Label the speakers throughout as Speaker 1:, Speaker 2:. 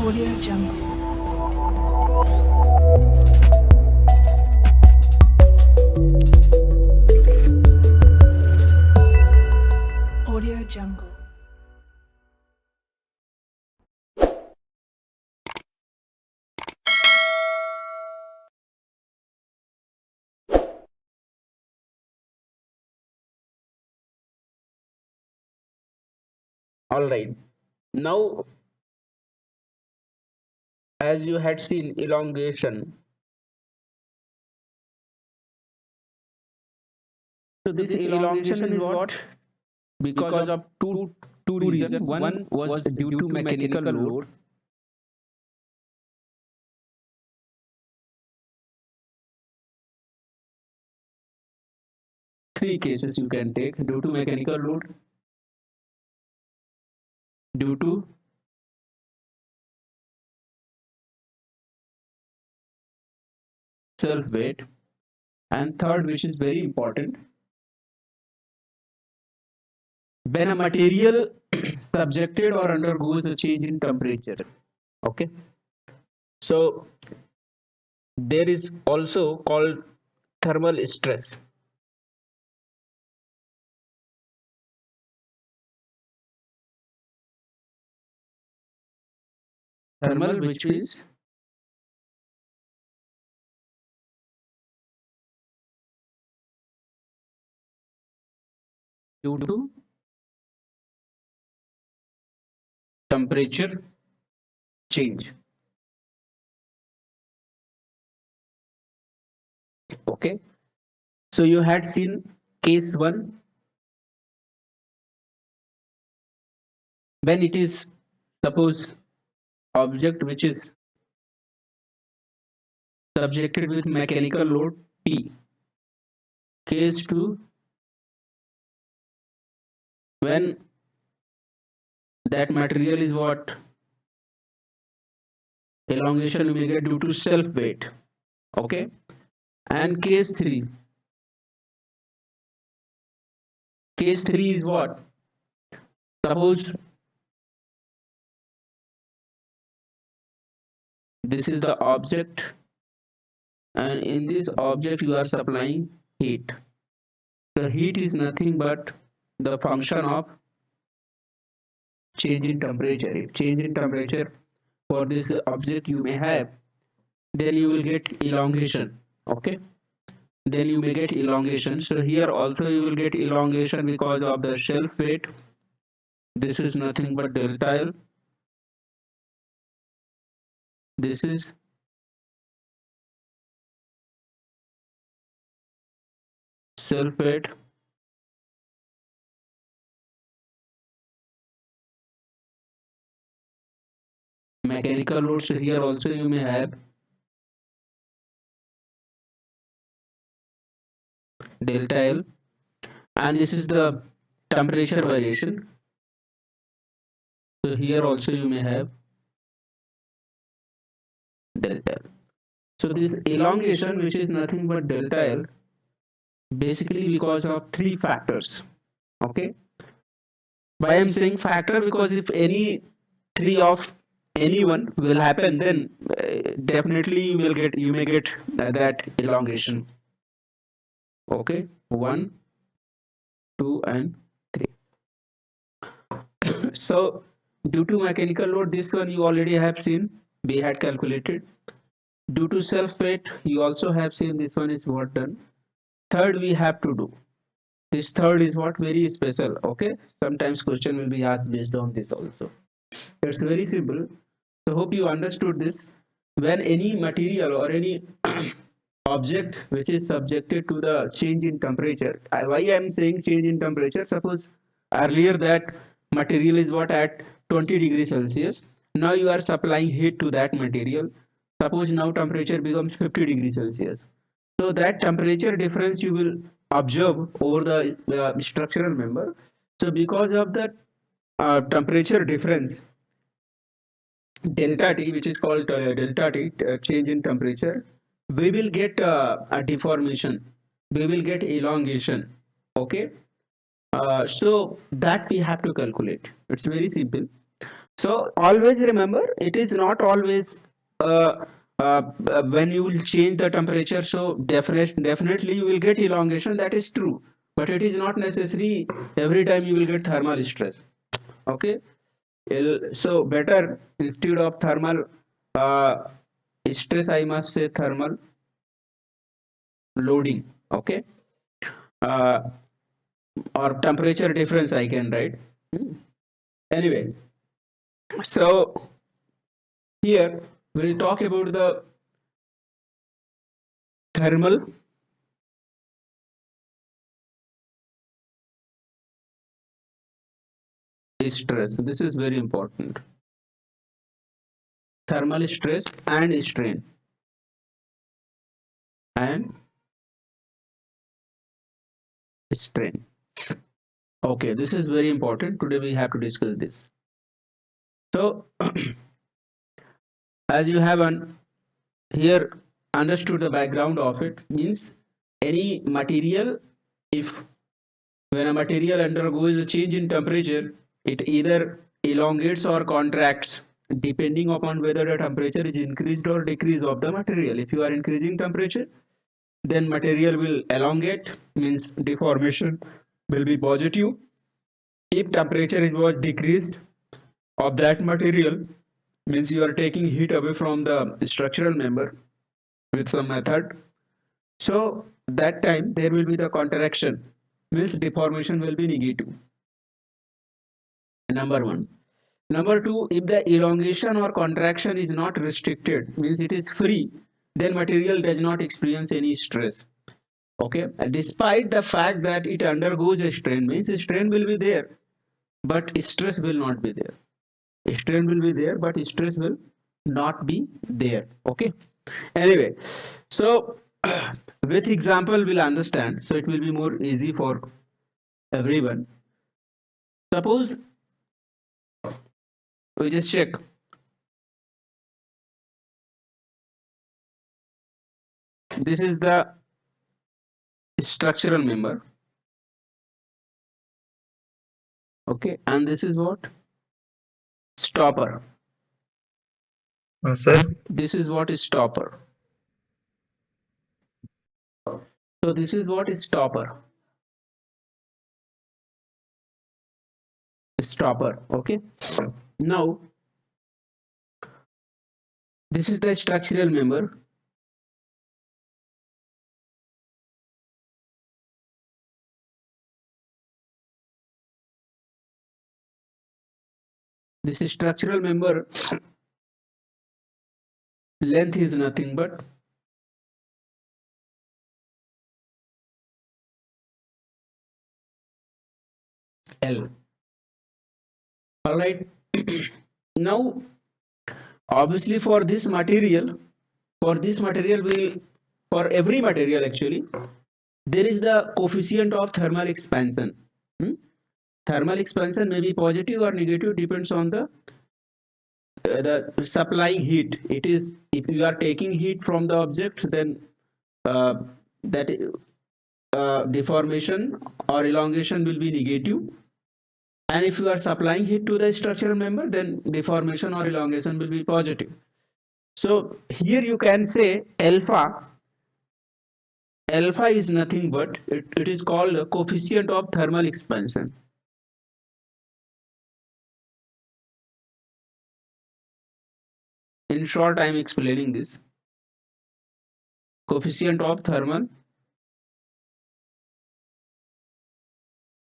Speaker 1: Audio Jungle. Audio Jungle.
Speaker 2: All right. Now, as you had seen elongation, so this elongation is what? Because of two reasons. One was due to mechanical load. Three cases you can take: due to mechanical load, due to self weight, and third, which is very important, when a material subjected or undergoes a change in temperature. Okay, so there is also called thermal stress. Thermal, which is due to temperature change. Okay, so you had seen case 1 when it is, suppose, object which is subjected with mechanical load P. Case 2, when that material is what? Elongation you may get due to self weight. Okay, and case 3 is what? Suppose this is the object, and in this object you are supplying heat. The heat is nothing but the function of change in temperature. If change in temperature for this object you may have, then you will get elongation. Okay, then you may get elongation. So here also you will get elongation because of the self weight. This is nothing but delta L. This is self weight. Mechanical load, so here also you may have delta L, and this is the temperature variation. So here also you may have delta L. So this elongation, which is nothing but delta L, basically because of three factors. Okay, why I'm saying factor? Because if any three of anyone will happen, then definitely you may get that elongation. Okay, 1, 2 and 3. So due to mechanical load, this one you already have seen, we had calculated. Due to self weight, you also have seen, this one is what done. Third we have to do. This third is what? Very special. Okay, sometimes question will be asked based on this also. It's very simple. So hope you understood this. When any material or any object which is subjected to the change in temperature, why I am saying change in temperature? Suppose earlier that material is what? At 20 degrees Celsius. Now you are supplying heat to that material. Suppose now temperature becomes 50 degrees Celsius. So that temperature difference you will observe over the structural member. So because of that temperature difference, delta T, which is called delta T, change in temperature, we will get a deformation, we will get elongation. Okay, so that we have to calculate. It's very simple. So always remember, it is not always when you will change the temperature, so definitely you will get elongation, that is true, but it is not necessary every time you will get thermal stress. Okay, so better instead of thermal uh, stress, I must say thermal loading. Okay, uh, or temperature difference I can write. Anyway, so here we'll talk about the thermal stress. This is very important. Thermal stress and strain. And strain. Okay, this is very important. Today we have to discuss this. So, as you have here understood the background of it, means any material, if when a material undergoes a change in temperature, it either elongates or contracts depending upon whether the temperature is increased or decreased of the material. If you are increasing temperature, then material will elongate, means deformation will be positive. If temperature is was decreased of that material, means you are taking heat away from the structural member with some method, so that time there will be the contraction, means deformation will be negative. Number one. Number two, if the elongation or contraction is not restricted, means it is free, then material does not experience any stress. Okay, despite the fact that it undergoes a strain, means a strain will be there, but stress will not be there. Strain will be there, but stress will not be there. Okay, anyway, so with example we'll understand, so it will be more easy for everyone. Suppose we just check, this is the structural member. Okay, and this is what? Stopper.
Speaker 3: Sir,
Speaker 2: This is what is stopper. So this is what is stopper. Stopper. Okay. Now this is the structural member. This structural member length is nothing but L. All right. Now, obviously, for this material, for every material actually, there is the coefficient of thermal expansion. Thermal expansion may be positive or negative, depends on the supplying heat. It is, if you are taking heat from the object, then that deformation or elongation will be negative, and if you are supplying heat to the structural member, then deformation or elongation will be positive. So here you can say alpha is nothing but it is called a coefficient of thermal expansion. In short, I am explaining this. Coefficient of thermal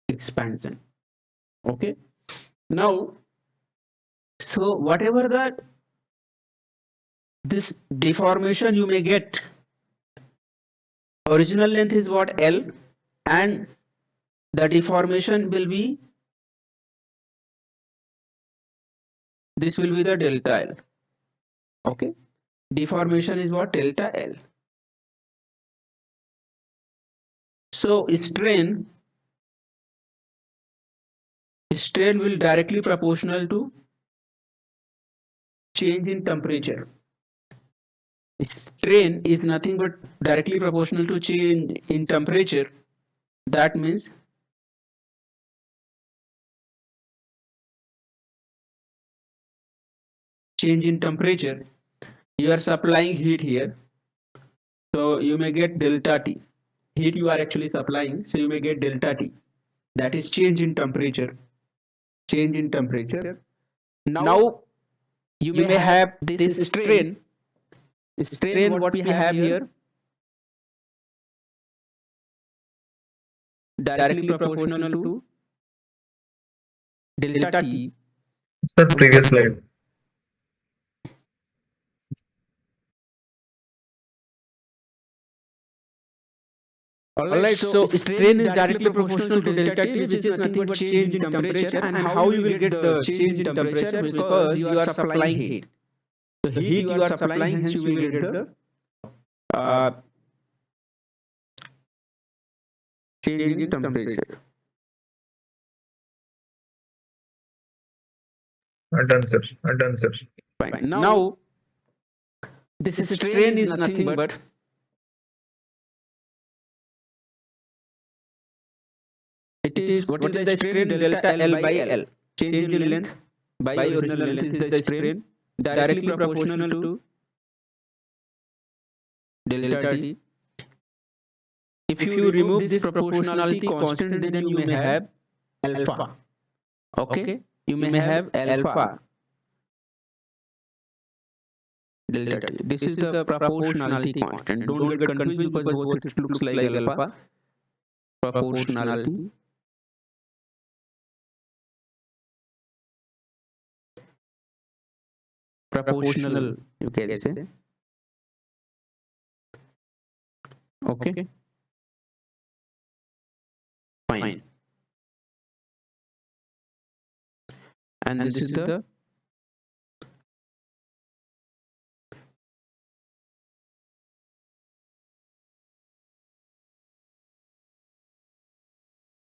Speaker 2: expansion. Okay. Now, so whatever this deformation you may get, original length is what? L, and the deformation will be, this will be the delta L. Okay. Deformation is what? Delta L. So strain will directly proportional to change in temperature. Strain is nothing but directly proportional to change in temperature. That means change in temperature, you are supplying heat here, so you may get delta T. Heat you are actually supplying, so you may get delta T. That is change in temperature. Change in temperature. Now you may have this strain. Strain what we have here directly proportional to delta T.
Speaker 3: Sir, previous slide.
Speaker 2: Alright, so strain is directly proportional to delta T, which is nothing but change in temperature. And how you will get the change in temperature? Because you are supplying heat. So heat you are supplying, hence you will get the change in temperature.
Speaker 3: Done, sir. Done, sir.
Speaker 2: Fine. Now this strain is nothing but it is what is the strain? Delta L by L. Change in length by original length is the strain, directly proportional to delta T. If you remove this proportionality constant, then you may have alpha. Okay, you may have alpha delta T. This is the proportionality constant. Don't get confused because both it looks like alpha. Proportionality. Proportional, you can say. Okay. Fine. And this is the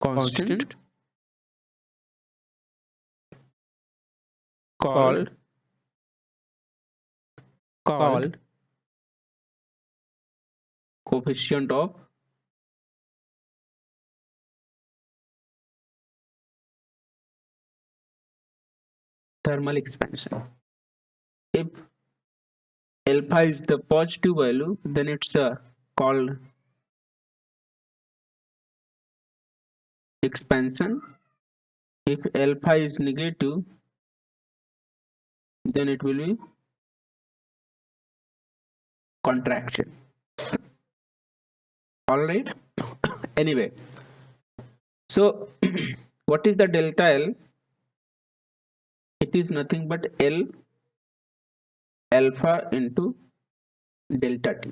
Speaker 2: constant called coefficient of thermal expansion. If alpha is the positive value, then it's called expansion. If alpha is negative, then it will be contraction. All right. Anyway, so what is the delta L? It is nothing but L alpha into delta T.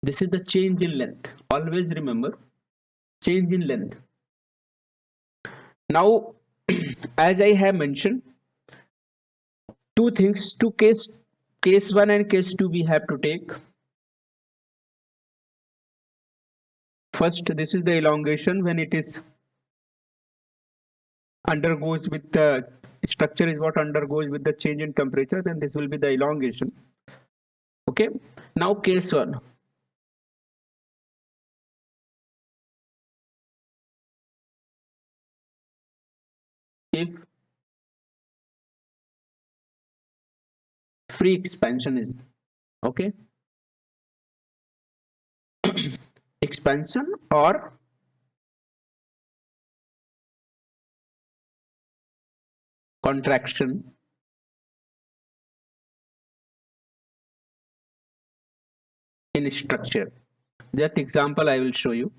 Speaker 2: This is the change in length. Always remember, change in length. Now, as I have mentioned, two things, case 1 and case 2 we have to take. First, this is the elongation when it is undergoes with the structure is what undergoes with the change in temperature, then this will be the elongation. Okay. Now case 1. If free expansion is okay, expansion or contraction in structure. That example I will show you.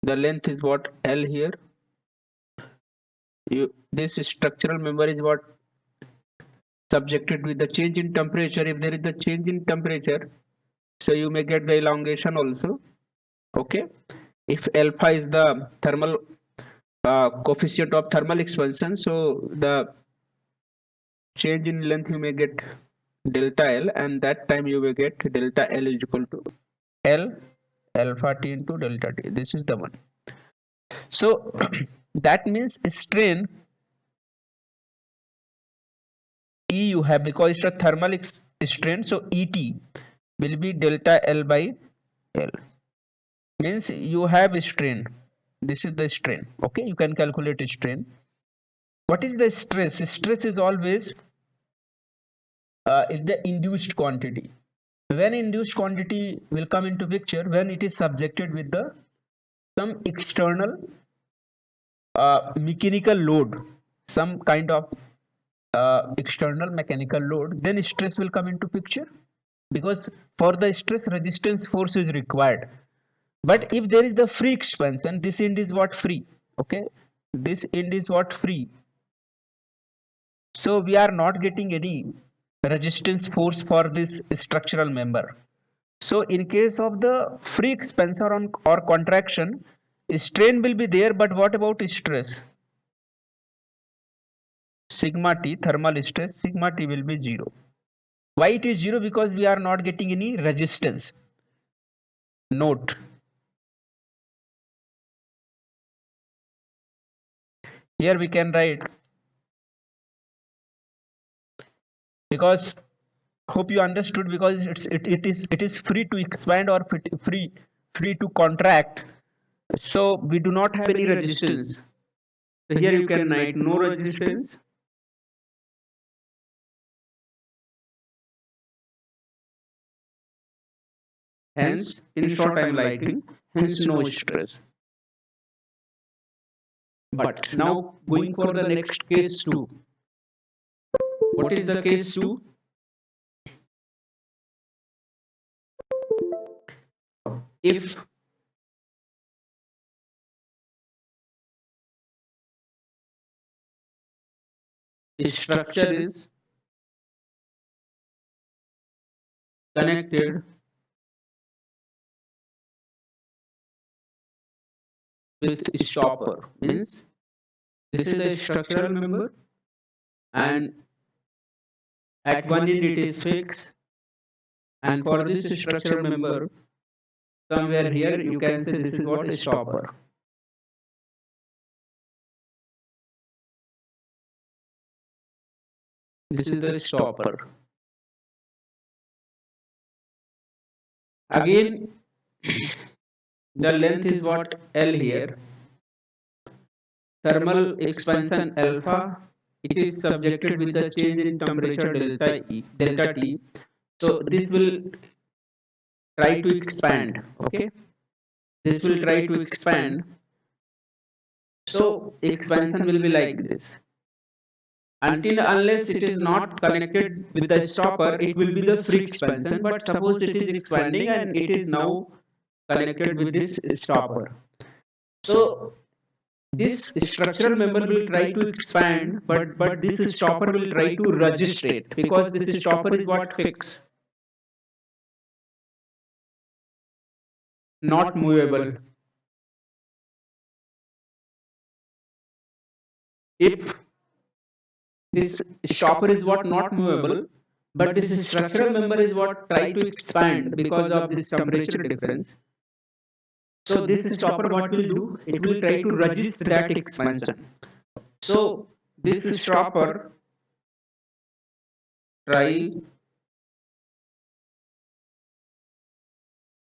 Speaker 2: The length is what L here. This structural member is what subjected with the change in temperature. If there is a change in temperature, so you may get the elongation also. Okay. If alpha is the thermal coefficient of thermal expansion, so the change in length you may get delta L, and that time you will get delta L is equal to L alpha T into delta T. This is the one. So that means strain E you have, because it's a thermal strain, so ET will be delta L by L. means you have a strain. This is the strain. Okay, you can calculate a strain. What is the stress? Stress is always is the induced quantity. When induced quantity will come into picture, when it is subjected with the some external mechanical load, some kind of external mechanical load, then stress will come into picture, because for the stress resistance force is required. But if there is the free expansion, this end is what? Free. Okay, this end is what? Free. So we are not getting any resistance force for this structural member. So in case of the free expansion or contraction, strain will be there, but what about stress? Sigma T, thermal stress, sigma T will be 0. Why it is 0? Because we are not getting any resistance. Note. Here we can write, because hope you understood, because it is free to expand or free to contract. So we do not have any resistance. So here you can write no resistance. Hence, in short I am writing, hence no stress. But now going for the next case 2. What is the case 2? If the structure is connected with stopper, means this is the structural member and at one end it is fixed, and for this structural member somewhere here you can say this is what? A stopper. This is the stopper. Again the length is what? L here. Thermal expansion alpha, it is subjected with the change in temperature delta T. So this will try to expand. Okay, this will try to expand. So expansion will be like this. Until unless it is not connected with the stopper, it will be the free expansion. But suppose it is expanding and it is now connected with this stopper. So this structural member will try to expand, but this stopper will try to resist it, because this stopper is what? Fixed, not movable. If this stopper is what? Not movable, but this structural member is what? Try to expand because of this temperature difference. So this stopper what will do? It will try to resist that expansion. So this stopper try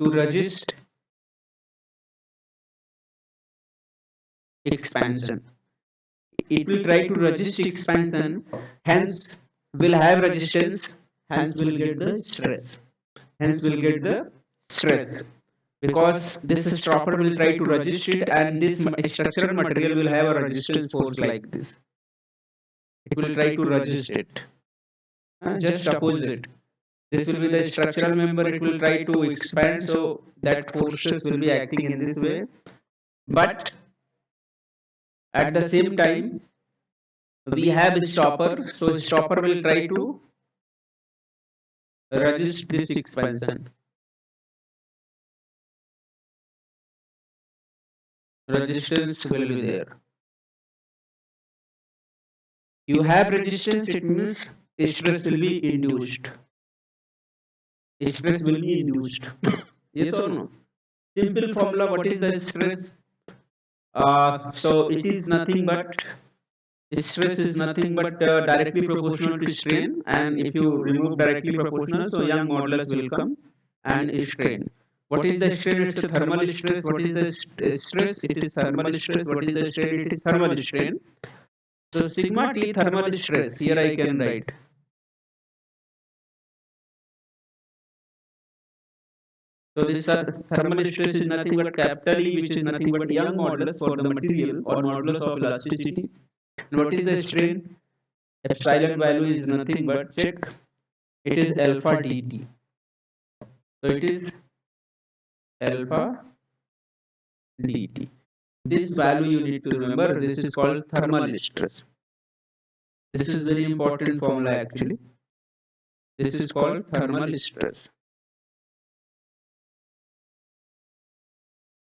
Speaker 2: to resist expansion. It will try to resist expansion, hence will have resistance, hence will get the stress. Hence will get the stress, because this stopper will try to resist it, and this structural material will have a resistance force like this. It will try to resist it. Just opposite. This will be the structural member, it will try to expand, so that forces will be acting in this way. But at the same time, we have a stopper, so stopper will try to resist this expansion. Resistance will be there. You have resistance, it means stress will be induced. Stress will be induced. Yes or no? Simple formula, what is the stress? So it is nothing but, stress is nothing but directly proportional to strain, and if you remove directly proportional, so young modulus will come and strain. What is the strain? It's a thermal stress. What is the stress? It is thermal stress. What is the strain? It is thermal strain. So sigma T thermal stress. Here I can write. So this thermal stress is nothing but capital E, which is nothing but Young modulus for the material or modulus of elasticity. And what is the strain? Epsilon value is nothing but, check, it is alpha dt. So it is alpha dt. This value you need to remember. This is called thermal stress. This is very important formula actually. This is called thermal stress.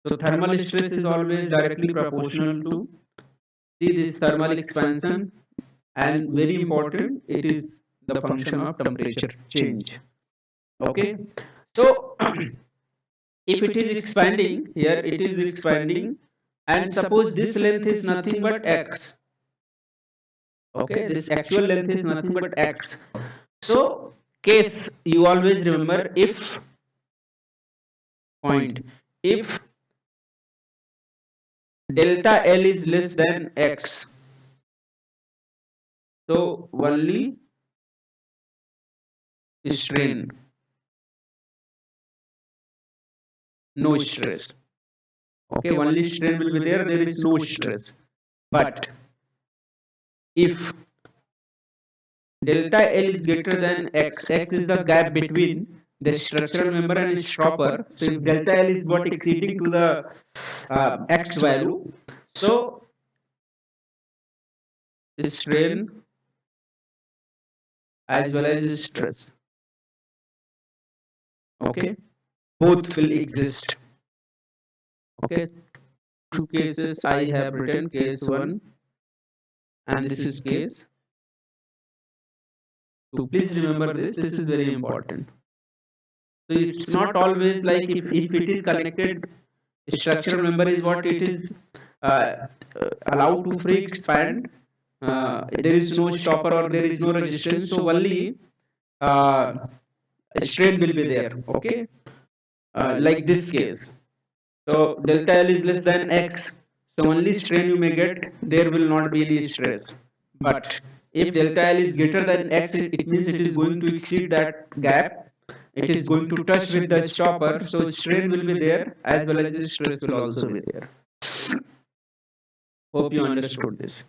Speaker 2: So thermal stress is always directly proportional to this thermal expansion, and very important, it is the function of temperature change. Okay, so if it is expanding, here it is expanding, and suppose this length is nothing but x. Okay, this actual length is nothing but x. So case, you always remember, if point, if delta L is less than x, so only strain, no stress. Okay, only strain will be there, there is no stress. But if delta L is greater than x, x is the gap between the structural member and stopper. So if delta L is what exceeding to the x value, so strain as well as stress, okay, both will exist. Okay, two cases I have written, case 1 and this is case 2. Please remember this, this is very important. So it's not always like if it is connected, structural member is what it is allowed to free expand, there is no stopper or there is no resistance, so only strain will be there. Okay, like this case. So delta L is less than x, so only strain you may get, there will not be any stress. But if delta L is greater than x, it means it is going to exceed that gap, it is going to touch with the stopper, so strain will be there as well as the stress will also be there. Hope you understood this.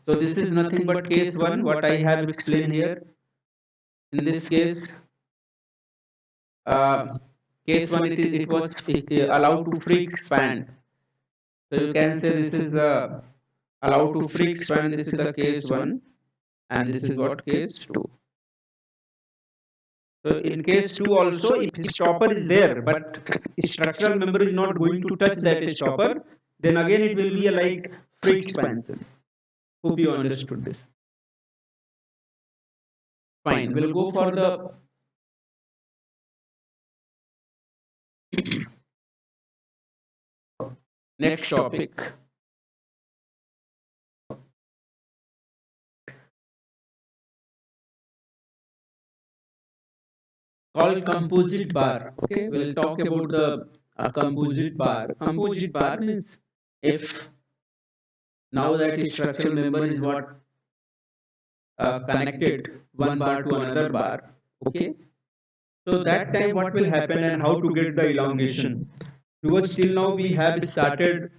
Speaker 2: So this is nothing but case 1, what I have explained here. In this case, case 1 it was allowed to free expand. So you can say this is the allowed to free expand, this is the case 1 and this is what case 2. So in case 2 also, if stopper is there but structural member is not going to touch that stopper, then again it will be a like free expansion. Hope you understood this. Fine, we'll go for the next topic. Called composite bar. Okay, we'll talk about the composite bar. Composite bar means if now that structural member is what connected one bar to another bar. Okay, so that time what will happen and how to get the elongation? Because till now we have started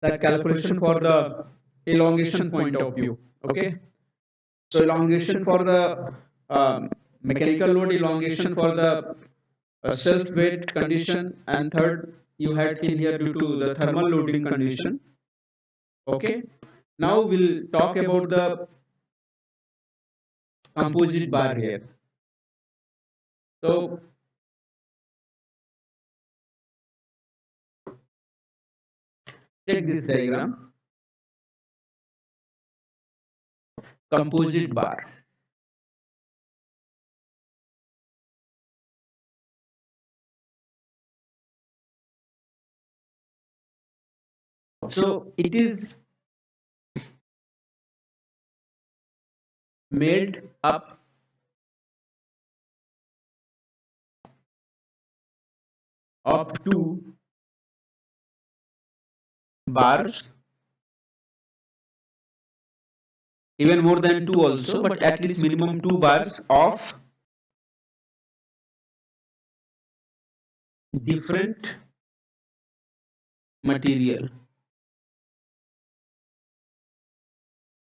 Speaker 2: that calculation for the elongation point of view. Okay, so elongation for the mechanical load, elongation for the self weight condition, and third you had seen here due to the thermal loading condition. Okay, now we'll talk about the composite bar here. So check this diagram. Composite bar. So it is made up of 2 bars, even more than 2 also, but at least minimum 2 bars of different material,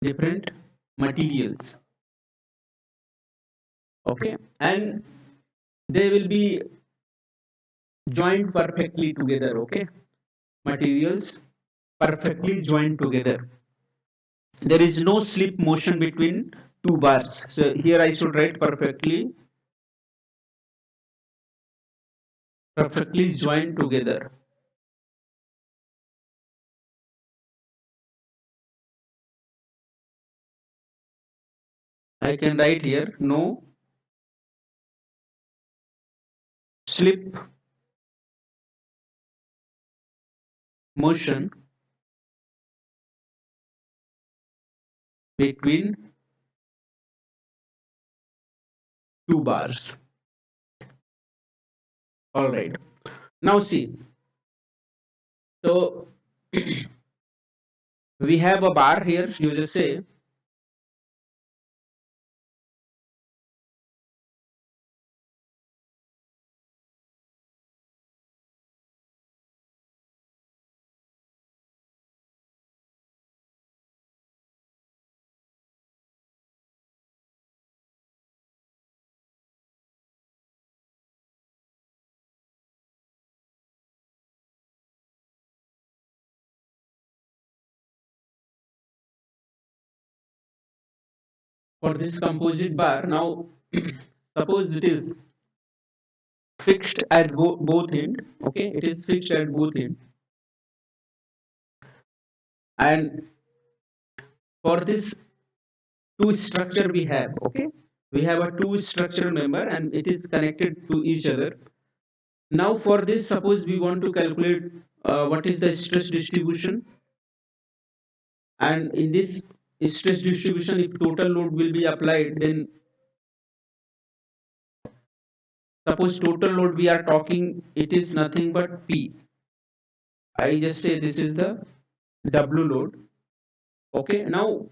Speaker 2: different materials. Okay, and they will be joined perfectly together. Okay, materials perfectly joined together. There is no slip motion between two bars. So here I should write perfectly joined together. I can write here no slip motion between two bars. All right. Now see. So we have a bar here. You just say for this composite bar. Now suppose it is fixed at both end. Okay, it is fixed at both end, and for this two structure we have. Okay, we have a two structural member and it is connected to each other. Now for this, suppose we want to calculate what is the stress distribution, and in this stress distribution, if total load will be applied, then suppose total load we are talking, it is nothing but P. I just say this is the W load. Okay, now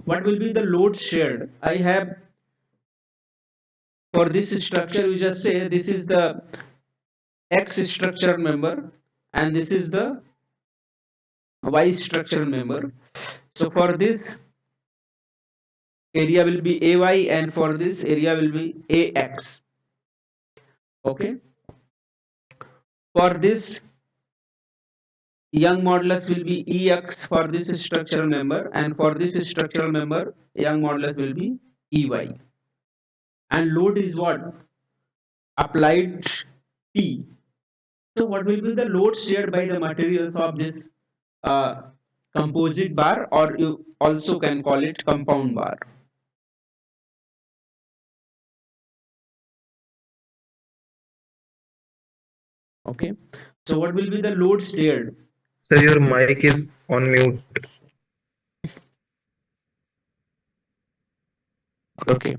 Speaker 2: what will be the load shared? I have for this structure, we just say this is the X structural member and this is the Y structural member. So for this area will be AY and for this area will be AX. Okay. For this young modulus will be EX for this structural member and for this structural member young modulus will be EY. And load is what? Applied T. So what will be the load shared by the materials of this composite bar, or you also can call it compound bar? Okay. So what will be the load shared?
Speaker 3: Sir, your mic is on mute.
Speaker 2: Okay.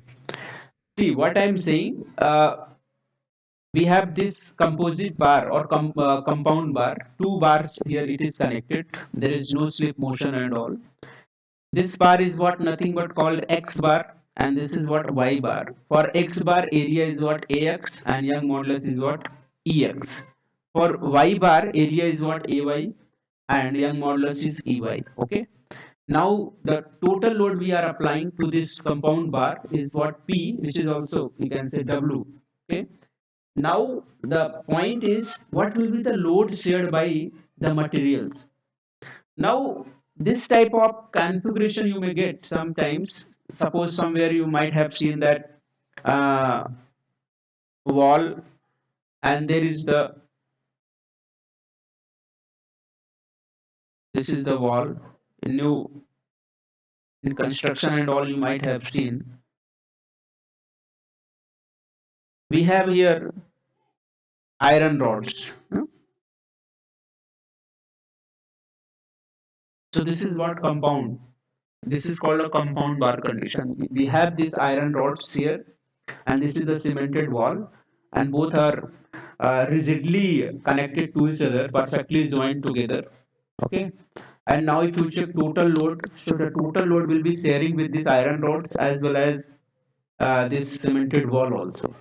Speaker 2: See what I am saying. We have this composite bar or compound bar. Two bars here. It is connected. There is no slip motion and all. This bar is what nothing but called X bar, and this is what Y bar. For X bar, area is what AX, and young modulus is what EX. For Y bar, area is what AY, and young modulus is EY. Okay. Now the total load we are applying to this compound bar is what P, which is also we can say W. Okay. Now the point is what will be the load shared by the materials. Now this type of configuration you may get sometimes. Suppose somewhere you might have seen that wall and there is this is the wall in new in construction and all you might have seen. We have here iron rods. So this is what compound. This is called a compound bar condition. We have these iron rods here, and this is the cemented wall, and both are rigidly connected to each other, perfectly joined together. Okay. And now if you check total load, so the total load will be sharing with these iron rods as well as this cemented wall also.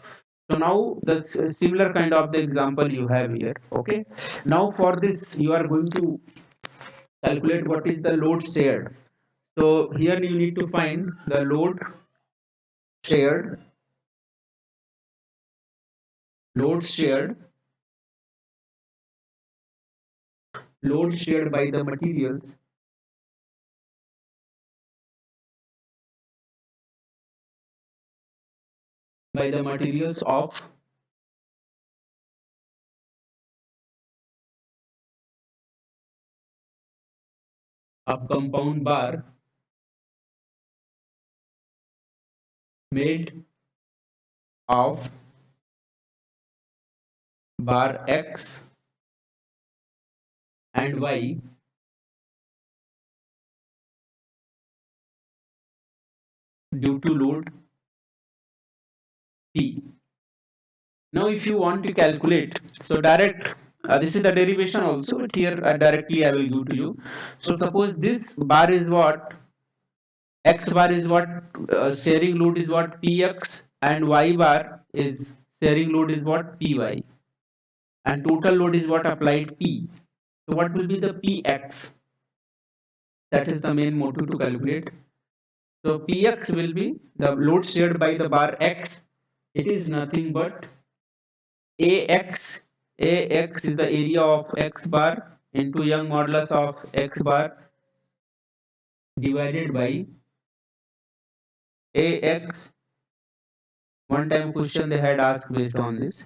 Speaker 2: So now the similar kind of the example you have here. Okay. Now for this you are going to calculate what is the load shared. So here you need to find the shared, load shared, load shared by the materials of a compound bar made of bar X and Y due to load P. Now if you want to calculate, so direct, this is the derivation also, but here directly I will give to you. So suppose this bar is what, X bar is what, sharing load is what, Px, and Y bar is sharing load is what, Py, and total load is what applied P. So what will be the Px? That is the main motto to calculate. So Px will be the load shared by the bar X. It is nothing but Ax. Ax is the area of X bar into Young modulus of X bar divided by Ax. One time question they had asked based on this,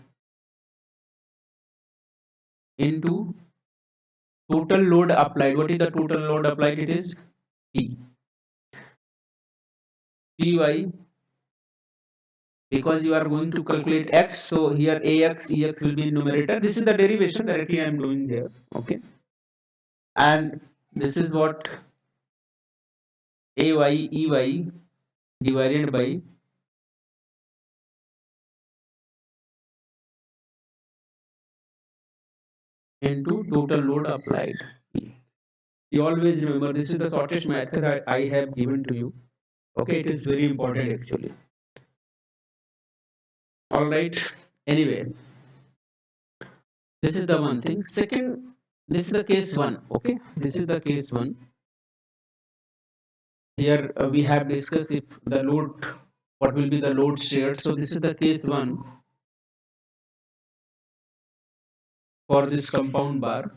Speaker 2: into total load applied. What is the total load applied? It is P. Py, because you are going to calculate X, so here Ax, Ex will be in numerator. This is the derivation directly I am doing here. Okay. And this is what Ay, Ey divided by into total load applied. You always remember this is the shortest method I have given to you. Okay, it is very important actually. All right. Anyway, this is the one thing. Second, this is the case one. Okay, this is the case one. Here we have discussed if the load, what will be the load shared. So this is the case one for this compound bar.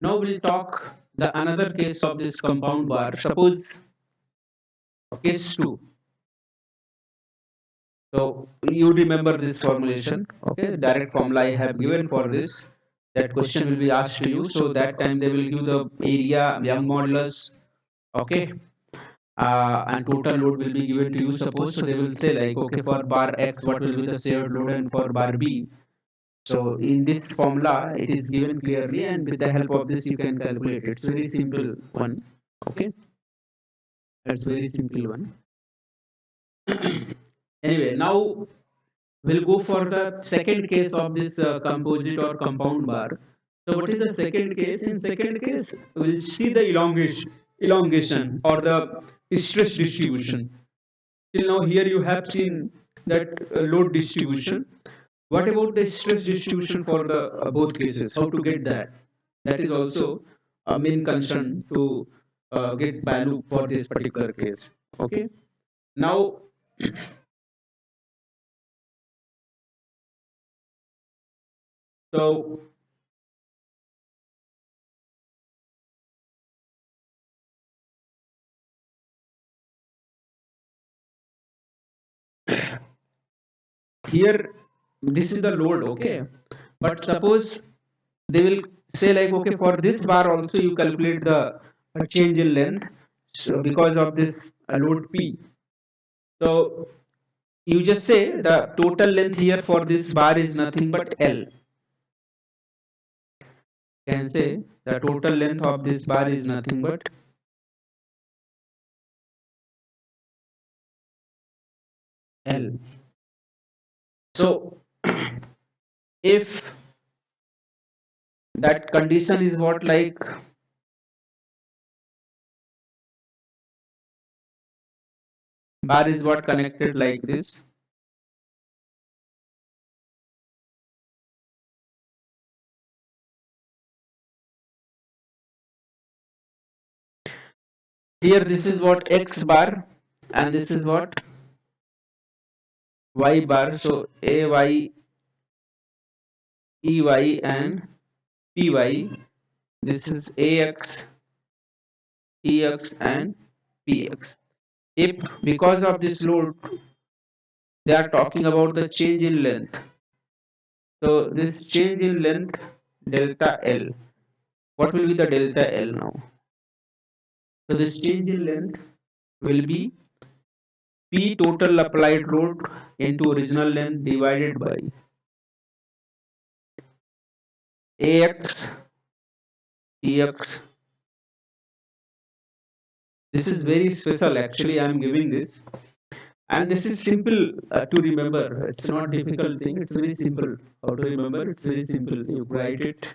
Speaker 2: Now we'll talk the another case of this compound bar. Suppose case 2. So you remember this formulation. Okay, direct formula I have given for this. That question will be asked to you. So that time they will give the area, Young modulus. Okay, and total load will be given to you. Suppose so they will say like, okay, for bar X what will be the shared load, and for bar B. So in this formula it is given clearly, and with the help of this you can calculate it. It's very simple one. Okay, that's very simple one. Anyway, now we'll go for the second case of this composite or compound bar. So what is the second case? In second case, we'll see the elongation or the stress distribution. Till now here you have seen that load distribution. What about the stress distribution for the both cases? How to get that? That is also a main concern to get value for this particular case. Okay. Now, so here this is the load. Okay, but suppose they will say like, okay, for this bar also you calculate the change in length, so because of this load P. So you just say the total length here for this bar is nothing but L. Can say the total length of this bar is nothing but L. So if that condition is what, like bar is what connected like this. Here this is what X bar and this is what Y bar. So AY, EY and PY. This is AX, EX and PX. If because of this load they are talking about the change in length. So this change in length delta L. What will be the delta L now? So this change in length will be P total applied load into original length divided by AX, EX. This is very special actually, I am giving this. And this is simple to remember. It's not difficult thing. It's very simple. How to remember? It's very simple. You write it,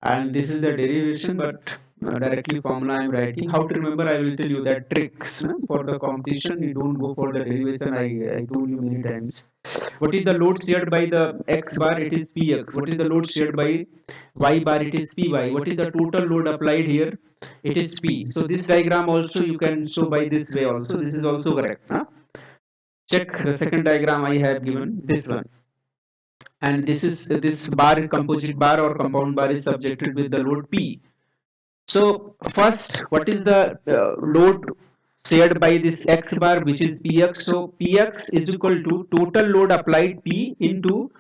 Speaker 2: and this is the derivation, but directly formula I'm writing. How to remember? I will tell you that tricks for the competition. You don't go for the derivation. I told you many times. What is the load shared by the x bar? It is px. What is the load shared by y bar? It is py. What is the total load applied here? It is p. So this diagram also you can show by this way also. This is also correct. Huh? Check the second diagram I have given, this one. And this is this bar, composite bar or compound bar is subjected with the load P. So first, what is the load shared by this X bar, which is Px? So Px is equal to total load applied P into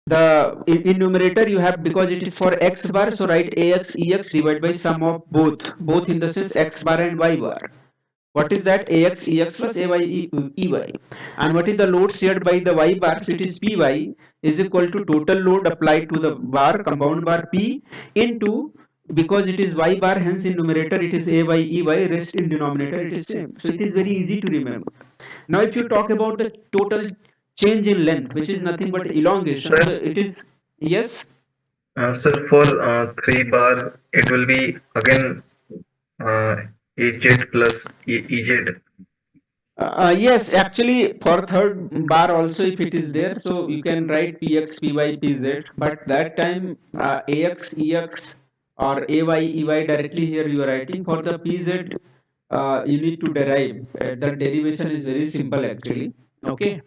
Speaker 2: the in numerator you have, because it is for X bar, so write Ax Ex divided by sum of both in the sense X bar and Y bar. What is that? Ax Ex plus Ay Ey. And what is the load shared by the Y bar? So it is Py is equal to total load applied to the bar, compound bar P, into, because it is Y bar, hence in numerator it is Ay Ey, rest in denominator it is same. So it is very easy to remember. Now if you talk about the total change in length, which is nothing but elongation, so it is, yes.
Speaker 3: Sir, for 3 bar, it will be again uh, EZ plus EZ.
Speaker 2: Yes, actually for third bar also if it is there, so you can write px, py, pz, but that time ax, ex or ay, ey directly here you are writing. For the pz, you need to derive. The derivation is very simple actually. Okay.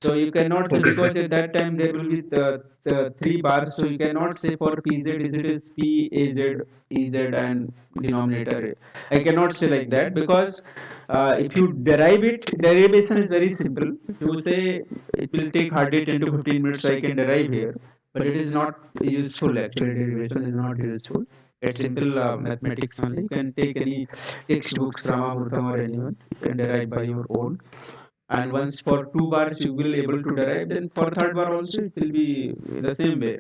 Speaker 2: So you cannot say,
Speaker 3: Okay,
Speaker 2: because
Speaker 3: sir.
Speaker 2: at that time there will be the three bars, so you cannot say for PZ is it is P, AZ, EZ and denominator. I cannot say like that, because if you derive it, derivation is very simple. If you say it will take hardly 10 to 15 minutes, I can derive here, but it is not useful actually. Derivation is not useful. It's simple mathematics only. You can take any textbooks, Ramamurtham or anyone. You can derive by your own, and once for two bars you will able to derive, then for third bar also it will be the same way.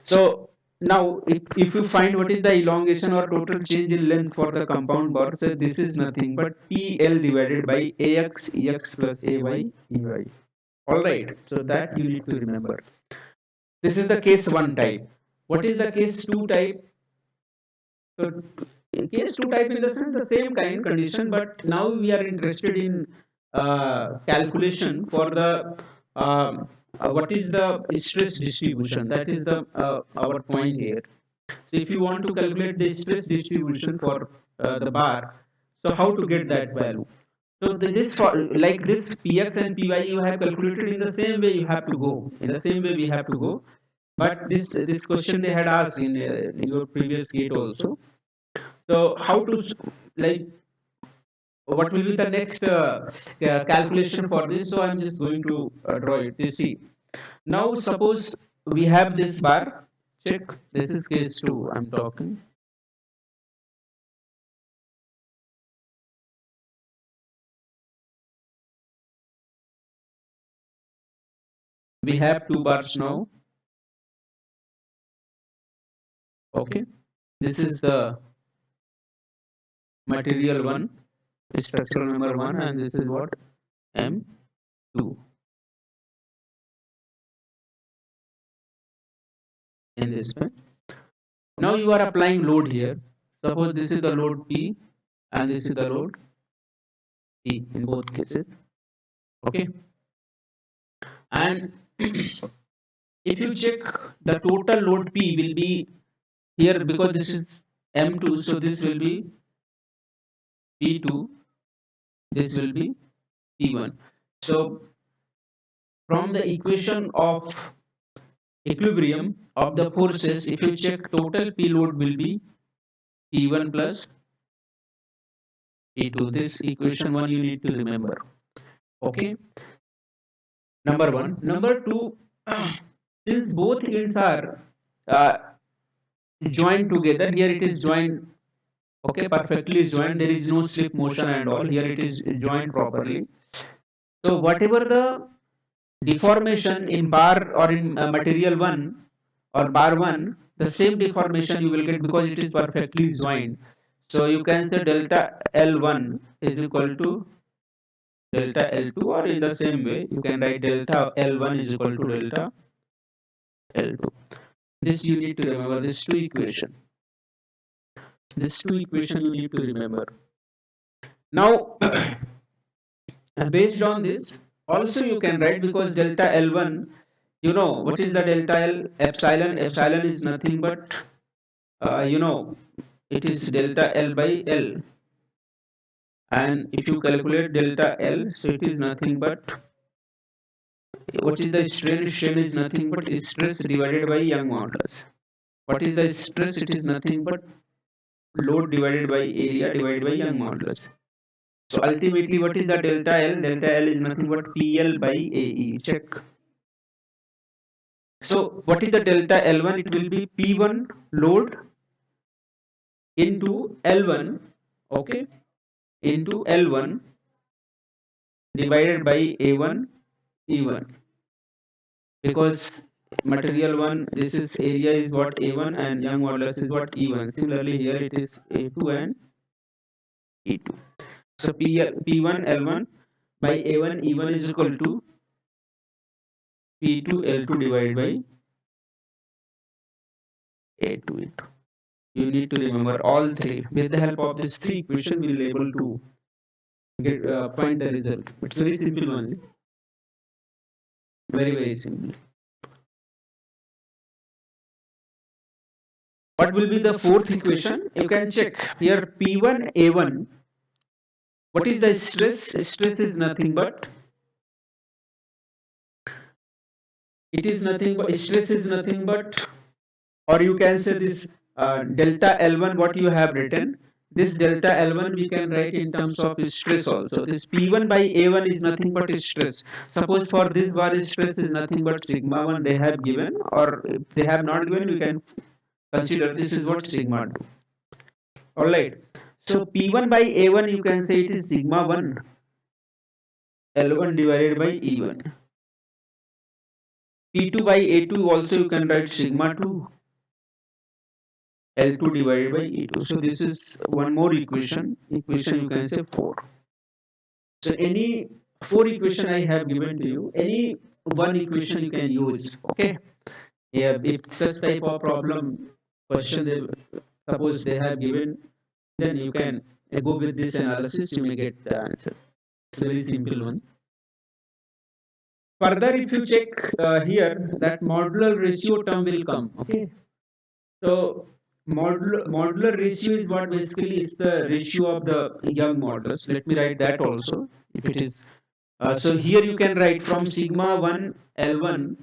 Speaker 2: So now if you find what is the elongation or total change in length for the compound bar, so this is nothing but PL divided by AX EX plus AY EY. All right, so that you need to remember. This is the case 1 type. What is the case 2 type? So case 2 type in the sense the same kind condition, but now we are interested in calculation for the what is the stress distribution. That is the our point here. So if you want to calculate the stress distribution for the bar, so how to get that value? So this for, like this px and py you have calculated in the same way you have to go. In the same way we have to go. But this question they had asked in your previous gate also. So how to, like, what will be the next calculation for this? So I'm just going to draw it. You see, now suppose we have this bar. Check. This is case 2. I'm talking. We have two bars now. Okay. This is the material 1, structural number 1, and this is what? M2 in this one. Now you are applying load here. Suppose this is the load P and this is the load P in both cases. Okay. And if you check, the total load P will be here, because this is M2, so this will be P2, this will be P1. So from the equation of equilibrium of the forces, if you check, total P load will be P1 plus P2. This equation 1 you need to remember. Okay. Number 1. Number 2, since both ends are joined together, here it is joined, okay, perfectly joined, there is no slip motion and all, here it is joined properly. So whatever the deformation in bar or in material 1 or bar 1, the same deformation you will get because it is perfectly joined. So you can say delta L1 is equal to delta L2, or in the same way you can write delta L1 is equal to delta L2. This you need to remember, this two equation. This two equation you need to remember. Now based on this, also you can write, because delta L1, you know what is the delta L? Epsilon. Epsilon is nothing but you know, it is delta L by L. And if you calculate delta L, so it is nothing but, what is the strain? Strain is nothing but stress divided by Young modulus. What is the stress? It is nothing but load divided by area divided by Young modulus. So ultimately, what is the delta L? Delta L is nothing but PL by AE. Check. So what is the delta L1? It will be P1 load into L1, okay, into L1 divided by A1 E1, because material 1, this is area is what A1 and Young modulus is what E1. Similarly here it is A2 and E2. So P1 L1 by A1 E1 is equal to P2 L2 divided by A2 E2. You need to remember all three. With the help of these three equations, we will be able to get find the result. It's very simple only. Very simple. What will be the fourth equation? You can check here, P1 A1. What is the stress? Stress is nothing but, it is nothing but, stress is nothing but, or you can say this delta L1 what you have written, this delta L1 we can write in terms of stress also. This P1 by A1 is nothing but stress. Suppose for this bar stress is nothing but sigma 1 they have given, or if they have not given, we can consider this is what sigma 2. Alright. So P1 by A1 you can say it is sigma 1 L1 divided by E1. P2 by A2 also you can write sigma 2 L2 divided by E2. So this is one more equation. Equation you can say 4. So any 4 equation I have given to you, any one equation you can use. Okay. Yeah, if such type of problem question they suppose they have given, then you can go with this analysis, you may get the answer. It's a very simple one. Further, if you check here, that modular ratio term will come. Okay. So modular ratio is what basically is the ratio of the Young modulus. Let me write that also. If it is so here you can write from sigma 1 L1,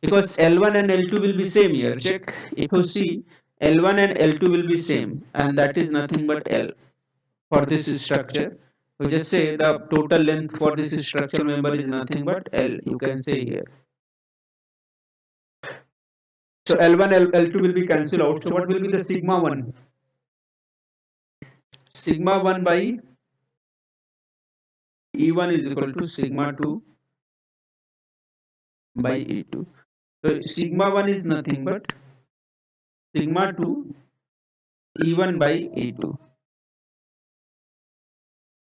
Speaker 2: because L1 and L2 will be same here. Check, if you see, L1 and L2 will be same, and that is nothing but L for this structure. So just say the total length for this structural member is nothing but L. You can say here. So L1 L2 will be cancelled out. So what will be the sigma 1? Sigma 1 by E1 is equal to sigma 2 by E2. So sigma 1 is nothing but sigma 2 E1 by E2.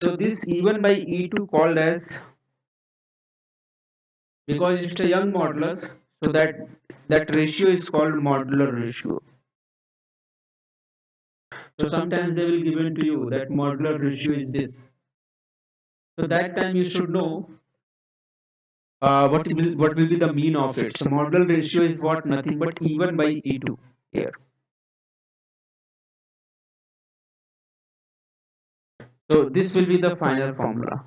Speaker 2: So this E1 by E2 called as, because it's a Young modulus, so that ratio is called modular ratio. So sometimes they will given to you that modular ratio is this. So that time you should know what will be the mean of it. So modular ratio is what? Nothing but E1 by E2 here. So this will be the final formula.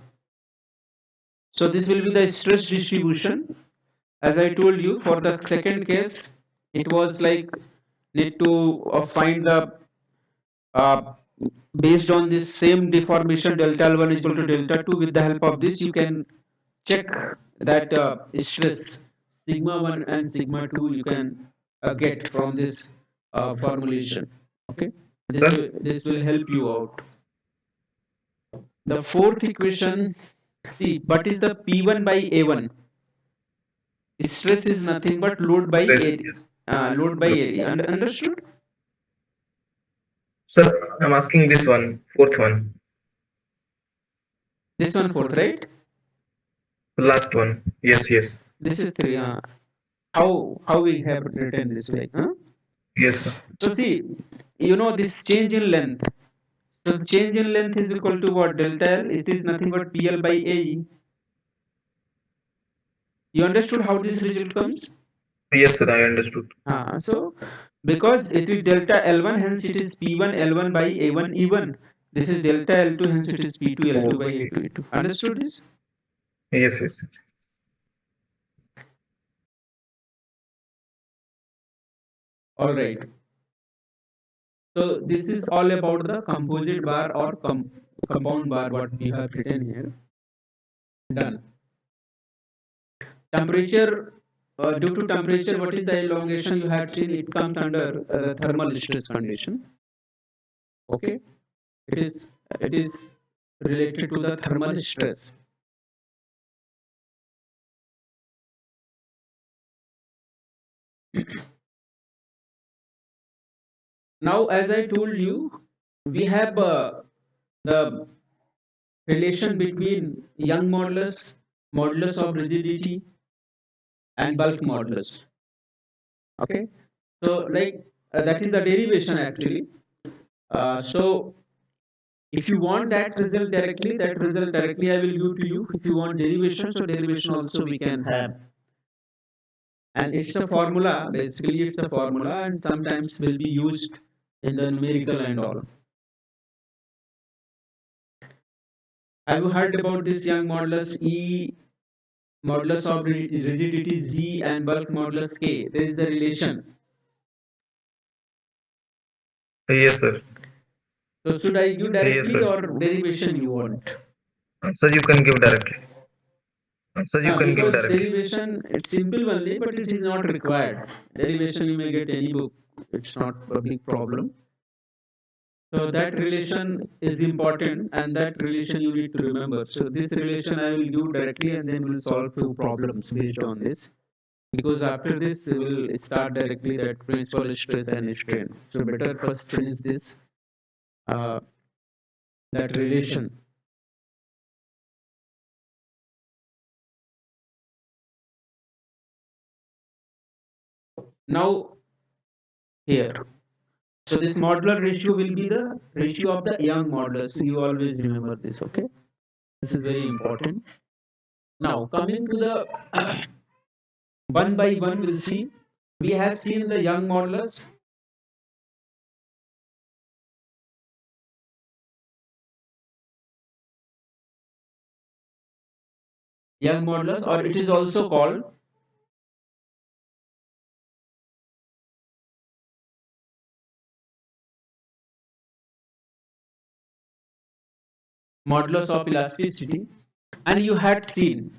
Speaker 2: So this will be the stress distribution. As I told you, for the second case, it was like need to find the uh, based on this same deformation delta L1 is equal to delta 2. With the help of this, you can check that stress sigma 1 and sigma 2 you can get from this formulation. Okay,
Speaker 3: Sir,
Speaker 2: this will help you out. The fourth equation, see what is the P1 by A1? Stress is nothing but load by
Speaker 3: stress,
Speaker 2: area.
Speaker 3: yes.
Speaker 2: Load by area. Understood?
Speaker 3: Sir, I'm asking this one, fourth one,
Speaker 2: This one fourth, right?
Speaker 3: the last one. Yes, yes.
Speaker 2: This is three. How we have written this way? Huh?
Speaker 3: Yes, sir.
Speaker 2: So see, you know this change in length. So change in length is equal to what? Delta L. It is nothing but PL by AE. You understood how this result comes?
Speaker 3: Yes, sir, I understood.
Speaker 2: So because it is delta L1, hence it is P1 L1 by A1 E1. This is delta L2, hence it is P2 L2 by A2 E2. Understood this?
Speaker 3: Yes, yes.
Speaker 2: All right. So this is all about the composite bar or compound bar, what we have written here. Done. Temperature, due to temperature, what is the elongation you had seen? It comes under the thermal stress condition. Okay, it is related to the thermal stress. Now, as I told you, we have the relation between young modulus, modulus of rigidity, and bulk modulus. Okay, so like that is the derivation actually. So if you want that result directly, I will give to you. If you want derivation, so derivation also we can have. And it's a formula, basically it's a formula, and sometimes will be used in the numerical and all. Have you heard about this young modulus E, modulus of rigidity Z, and bulk modulus K? There is the relation.
Speaker 3: Yes, sir.
Speaker 2: So should I give
Speaker 3: Yes,
Speaker 2: directly
Speaker 3: sir.
Speaker 2: or derivation you want?
Speaker 3: Sir, you can give directly. Sir, you can give
Speaker 2: Because
Speaker 3: directly.
Speaker 2: derivation, it's simple only, but it is not required. Derivation you may get any book. It's not a big problem. So that relation is important, and that relation you need to remember. So this relation I will give directly, and then we'll solve two problems based on this. Because after this we will start directly that principal stress and strain. So better first finish this uh, that relation. Now here. So this modular ratio will be the ratio of the young modulus. So you always remember this, okay? This is very important. Now coming to the one by one, we'll see. We have seen the young modulus. Young modulus, or it is also called modulus of elasticity. And you had seen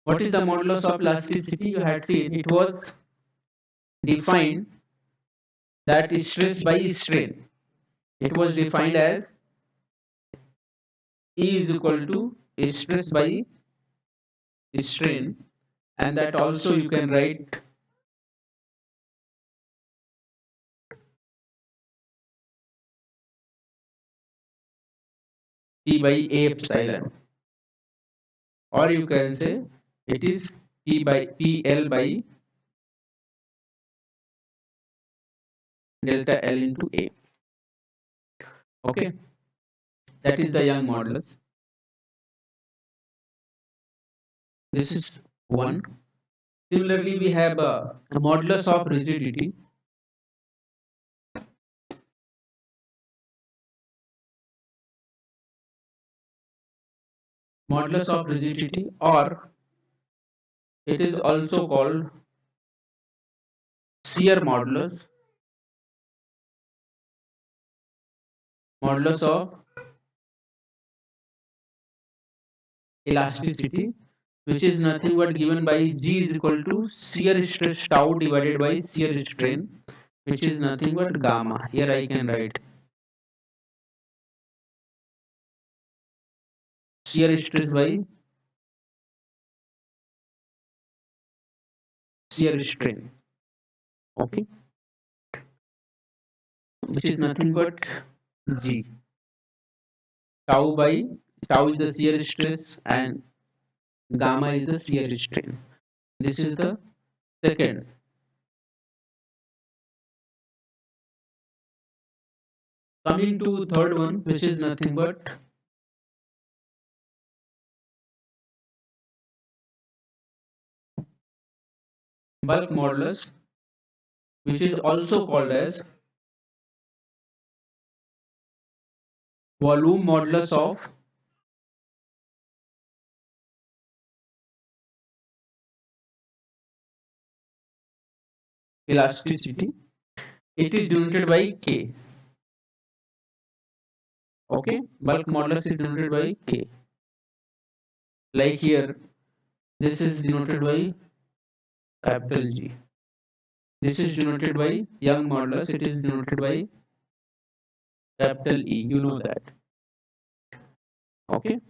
Speaker 2: what is the modulus of elasticity. You had seen it was defined that is stress by strain. It was defined as E is equal to stress by strain, and that also you can write P by A epsilon, or you can say it is P by PL by delta L into A. Okay, that is the Young modulus. This is one. Similarly, we have a modulus of rigidity. Modulus of rigidity, or it is also called shear modulus. Modulus of elasticity, which is nothing but given by G is equal to shear stress tau divided by shear strain, which is nothing but gamma. Here I can write shear stress by shear strain. Okay, which is nothing but G. Tau by tau is the shear stress and gamma is the shear strain. This is the second. Coming to third one, which is nothing but bulk modulus, which is also called as volume modulus of elasticity. It is denoted by K. Okay, bulk modulus is denoted by K. Like here, this is denoted by capital G. This is denoted by Young modulus. It is denoted by capital E. You know that. Okay.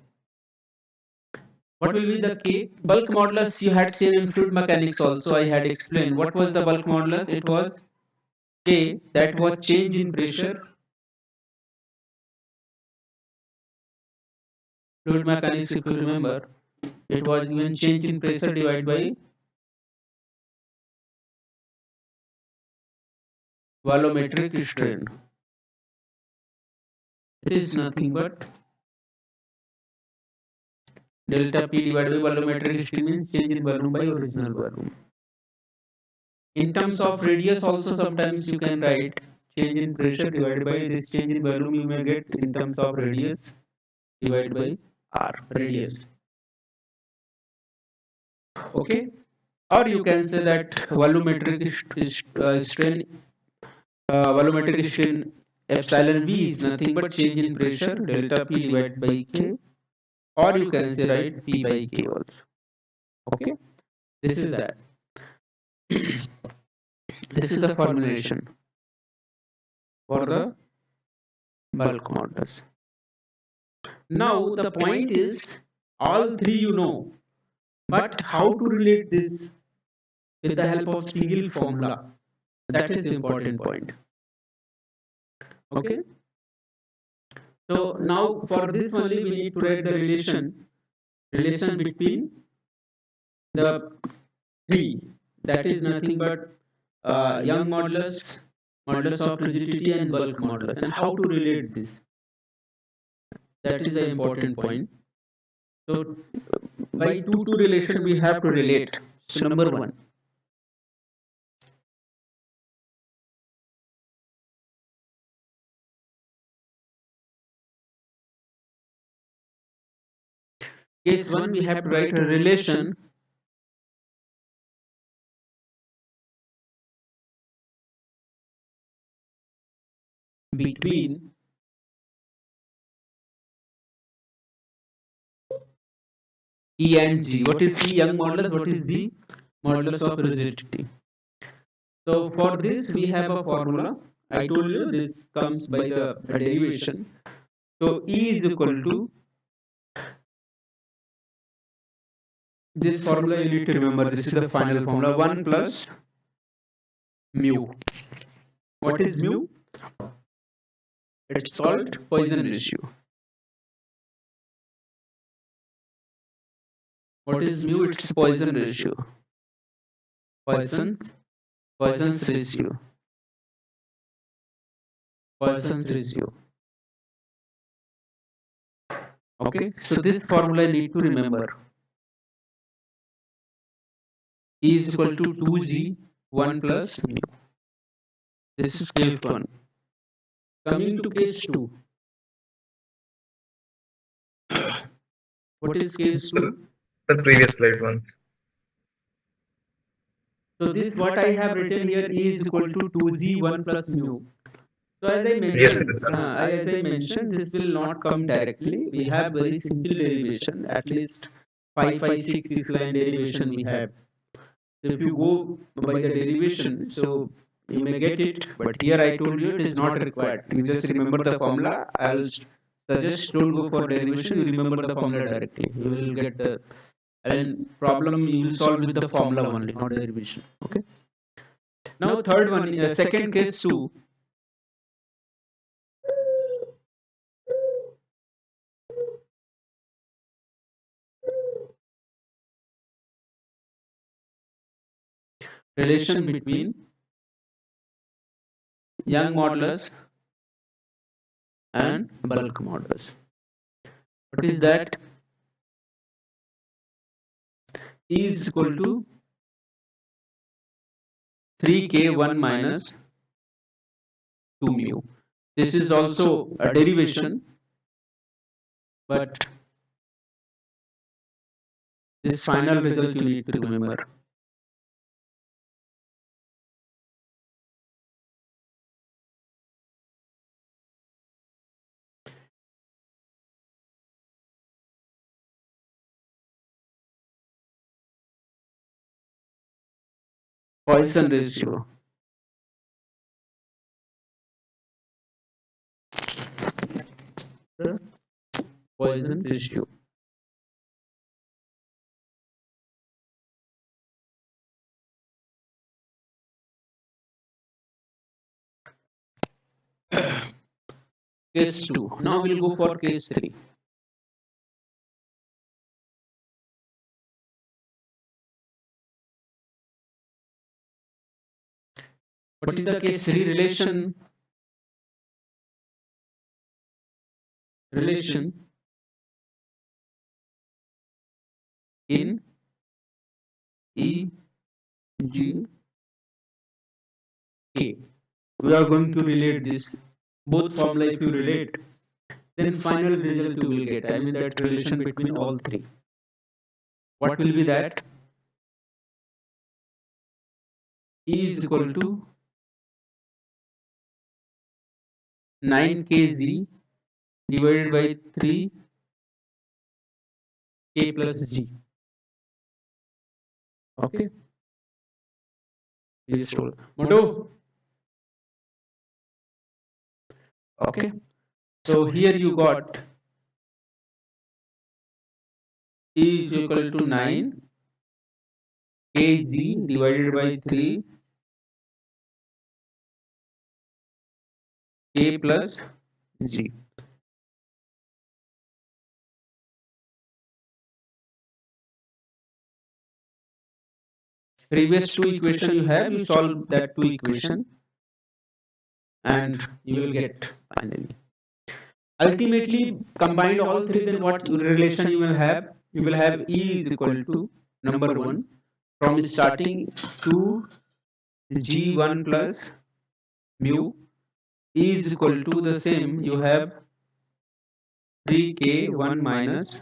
Speaker 2: What will be the K? Bulk modulus you had seen in fluid mechanics also. I had explained. What was the bulk modulus? It was K, that was change in pressure. Fluid mechanics, if you remember, it was given change in pressure divided by volumetric strain. It is nothing but delta P divided by volumetric strain, means change in volume by original volume. In terms of radius also sometimes you can write change in pressure divided by this change in volume you may get in terms of radius divided by R, radius. Okay, or you can say that volumetric strain, volumetric strain epsilon V is nothing but change in pressure delta P divided by K, or you can say right P by K also. Okay, this is that. This is the formulation for the bulk modulus. Now the point is all three you know, but how to relate this with the help of single formula, that is the important point. Okay, so now for this only we need to write the relation between the three, that is nothing but Young modulus, modulus of rigidity and bulk modulus, and how to relate this, that is the important point. So by two relation we have to relate. So number one, case 1 we have to write a relation between E and G. What is E? Young modulus. What is G? Modulus of rigidity. So for this we have a formula. I told you this comes by the derivation. So E is equal to, this formula you need to remember, this is the final formula, 1 plus mu. What is mu? It's called Poisson ratio. What is mu? It's Poisson ratio. Poisson's ratio. Poisson's ratio. Okay, so this formula you need to remember. E is equal to 2g 1 plus mu. This is case 1. Coming to case 2. What is case 2?
Speaker 3: The previous slide one.
Speaker 2: So this what I have written here is equal to 2g 1 plus mu. So as I
Speaker 3: Yes,
Speaker 2: mentioned,
Speaker 3: sir.
Speaker 2: this will not come directly. We have very simple derivation, at least 6 line derivation we have. So if you go by the derivation, so you may get it, but here I told you it is not required. You just remember the formula. I'll suggest don't go for derivation. You remember the formula directly. You will get the and problem you will solve with the formula only, not derivation. Okay. Now third one, second case 2. Relation between young modulus and bulk modulus. What is that? E is equal to 3k1 minus 2 mu. This is also a derivation, but this final result you need to remember. Poisson ratio. The Poisson ratio. Case 2. Now we'll go for case 3. What is the case 3 relation? Relation in E, G, K. We are going to relate this. Both formula if you relate, then final result you will get. I mean that relation between all three. What will be that? E is equal to 9kz divided by 3k plus g. Okay. Yes, Mondo. Okay. So here you got E is equal to 9 kg divided by 3 k plus g. Previous two equation you have, you solve that two equation and you will get finally. Ultimately, combined all three, then what relation you will have? You will have E is equal to number 1 from starting to G1 plus mu. E is equal to the same, you have 3k1 minus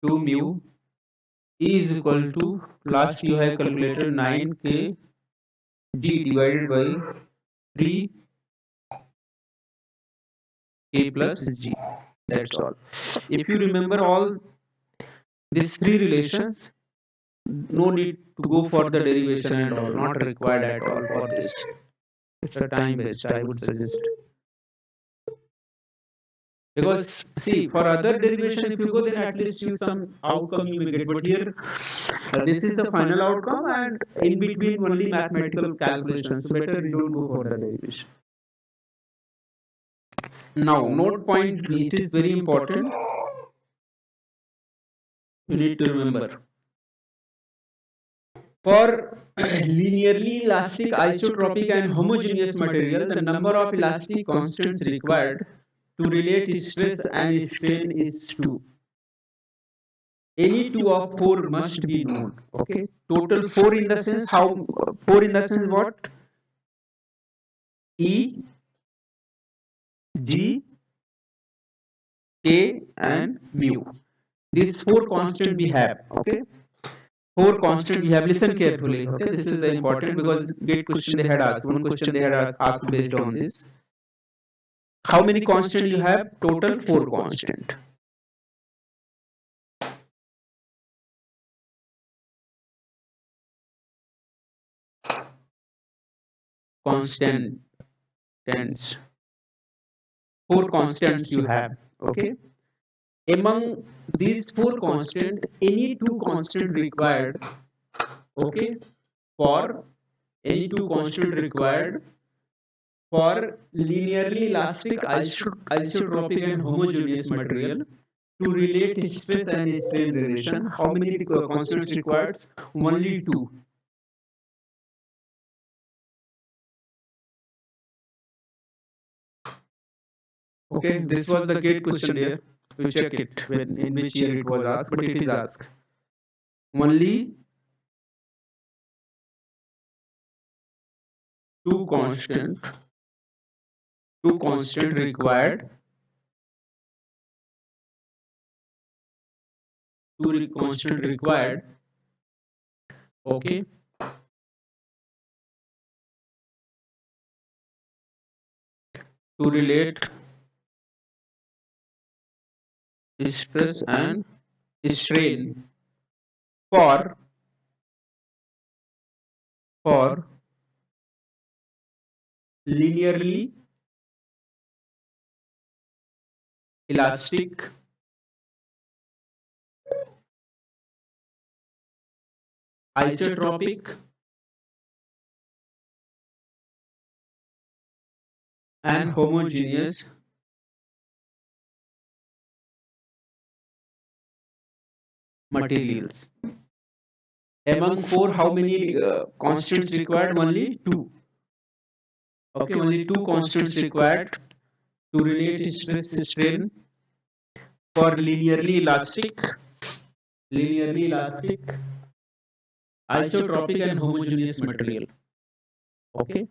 Speaker 2: 2 mu. E is equal to, last you have calculated 9k g divided by 3 k plus g. That's all. If you remember all these three relations, no need to go for the derivation and all, not required at all for this. It's a time waste, I would suggest. Because see, for other derivation, if you go, then at least you some outcome you may get. But here, this is the final outcome, and in between only mathematical calculations. So better you don't go for the derivation. Now, note point, it is very important. You need to remember. For linearly elastic, isotropic and homogeneous material, the number of elastic constants required to relate stress and strain is 2. Any two of 4 must be known. Okay, total 4 in the sense how 4 in the sense what? E, G, K and mu. These 4 constant we have. Okay, 4 constant we have. Listen carefully. Okay, this is the important because gate question they had asked. One question they had asked based on this. How many constant you have? Total 4 constant. Constants. 4 constants you have. Okay. Among these 4 constant, any 2 constant required. Okay. For any 2 constant required for linearly elastic isotropic and homogeneous material to relate stress and strain relation. How many constants required? Only 2. Okay, this was the gate question there. You check it when in which year it was asked, but it is asked. Only 2 constant required. 2 constant required. Okay. To relate stress and strain for linearly elastic isotropic and homogeneous materials. Among 4, how many constants required? Only 2. Okay, only 2 constants required to relate stress strain for linearly elastic isotropic and homogeneous material. Okay.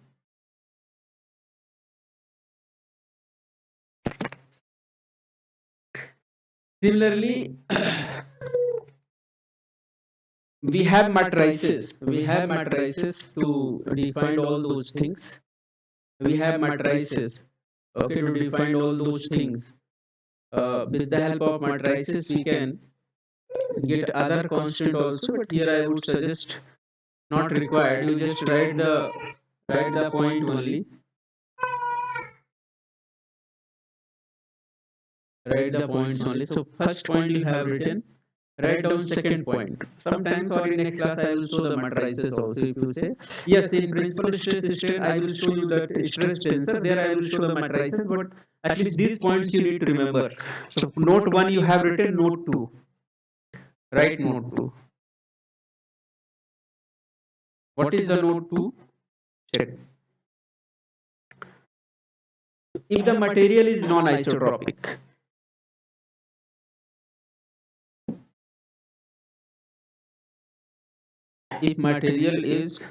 Speaker 2: Similarly, we have matrices. To define all those things. We have matrices. Okay, to define all those things. With the help of matrices, we can get other constant also. But here I would suggest not required. You just write the point only. Write the points only. So first point you have written. Write down second point. Sometimes or in next class I will show the matrices also. If you say yes, in principal stress strain I will show you that stress tensor. There I will show the matrices, but at least these points you need to remember. So note 1 you have written, note 2. Write note 2. What is the note 2? Check. If the material is non-isotropic, if material is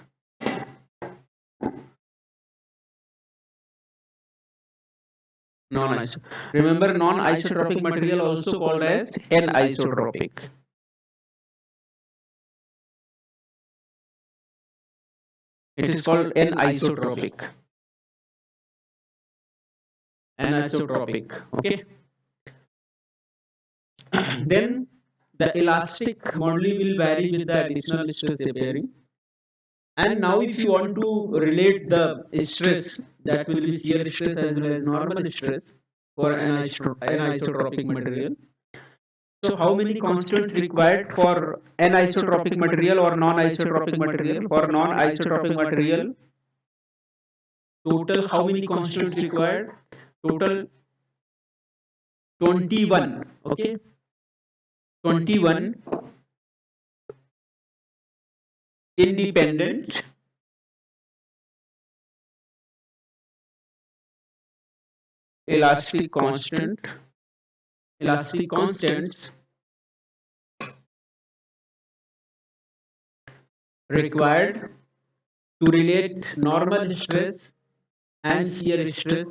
Speaker 2: non-isotropic. Remember, non-isotropic material also called as anisotropic. It is called anisotropic. Anisotropic. Okay. Then the elastic modeling will vary with the additional stress appearing. And now if you want to relate the stress, that will be shear stress as well as normal stress for anisotropic material. So how many constants required for anisotropic material or non-isotropic material? For non-isotropic material, total how many constants required? Total 21. Okay, 21 independent elastic constants required to relate normal stress and shear stress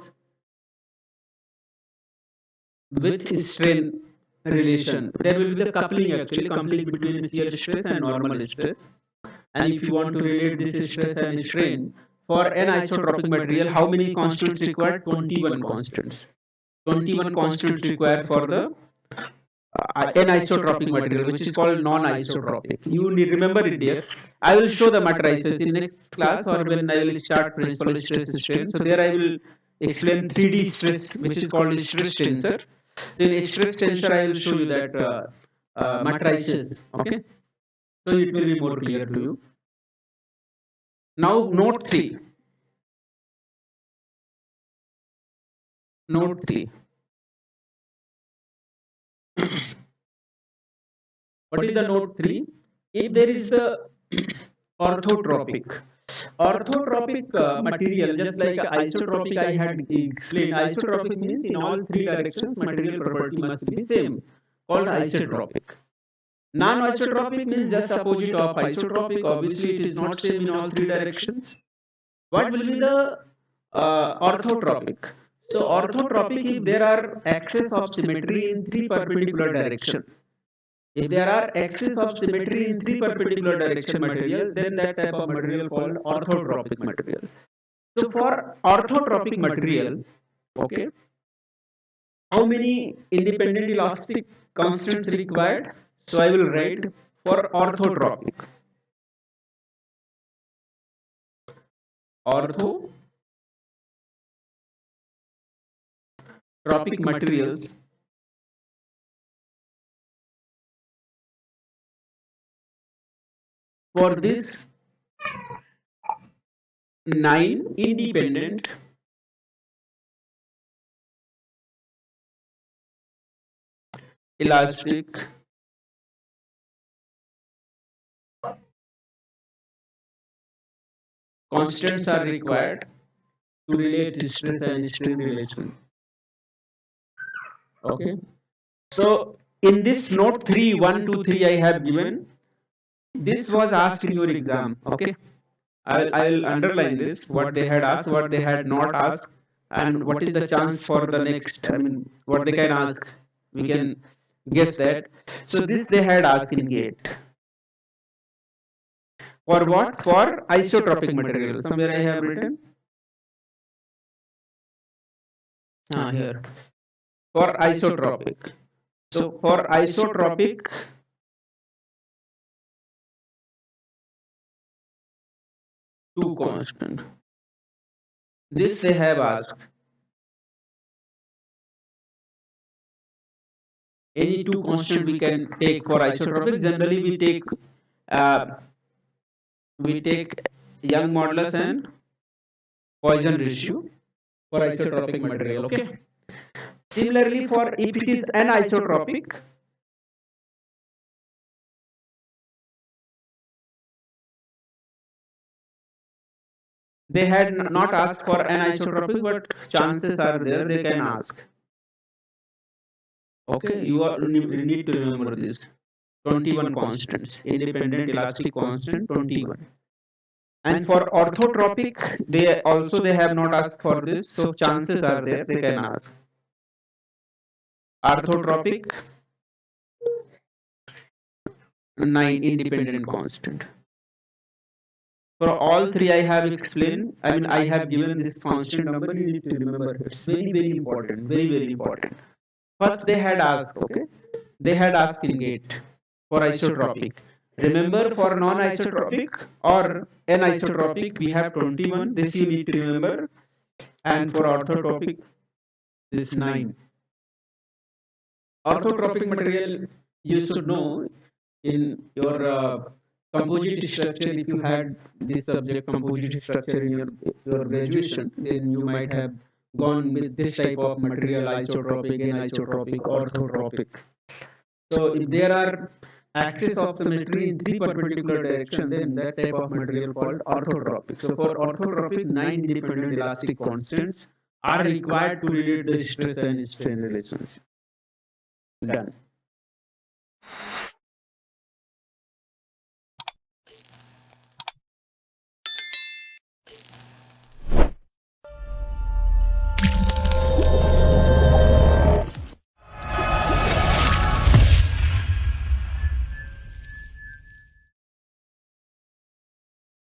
Speaker 2: with strain relation. There will be the coupling, actually coupling between shear stress and normal stress. And if you want to relate this stress and strain for an isotropic material, how many constants required? 21 constants. 21 constants required for the anisotropic material, which is called non-isotropic. You need remember it, dear. I will show the matrices in next class, or when I will start principal stress strain. So there I will explain 3D stress, which is called stress tensor. So in stress tensor, I will show you that matrices. Okay, so it will be more clear to you. Now note 3. Note 3. What is the note 3? If there is the orthotropic material, just like isotropic I had explained. Isotropic means in all three directions material property must be same, called isotropic. Non-isotropic means just opposite of isotropic. Obviously it is not same in all three directions. What will be the orthotropic? So orthotropic, if there are axes of symmetry in three perpendicular directions. If there are axes of symmetry in three perpendicular direction material, then that type of material called orthotropic material. So for orthotropic material, okay, how many independent elastic constants required? So I will write for orthotropic materials. For this 9 independent elastic constants are required to relate stress and strain relation. Okay. So in this note 3, 1, 2, 3 I have given. This was asked in your exam. Okay. I'll underline this, what they had asked, what they had not asked, and what is the chance for the next, I mean, what they can ask. We can guess that. So this they had asked in GATE. For what? For isotropic material. Somewhere I have written. Here. For isotropic. So for isotropic, two constant. This they have asked. Any two constant we can take for isotropic. Generally we take Young modulus and Poisson ratio for isotropic material. Okay. Similarly, for if it is anisotropic, they had not asked for anisotropic, but chances are there they can ask. Okay, you need to remember this. 21 constants, independent elastic constant 21. And for orthotropic, they have not asked for this, so chances are there they can ask. Orthotropic, 9 independent constant. For all three I have explained, I mean I have given this constant number, you need to remember. It's very important, very important. First they had asked, okay, they had asked in GATE for isotropic. Remember, for non-isotropic or anisotropic we have 21, this you need to remember, and for orthotropic this 9. Orthotropic material you should know in your composite structure. If you had this subject composite structure in your graduation, then you might have gone with this type of material: isotropic, anisotropic, orthotropic. So if there are axis of symmetry in three perpendicular directions, then that type of material called orthotropic. So for orthotropic, 9 independent elastic constants are required to relate the stress and strain relationship. Done.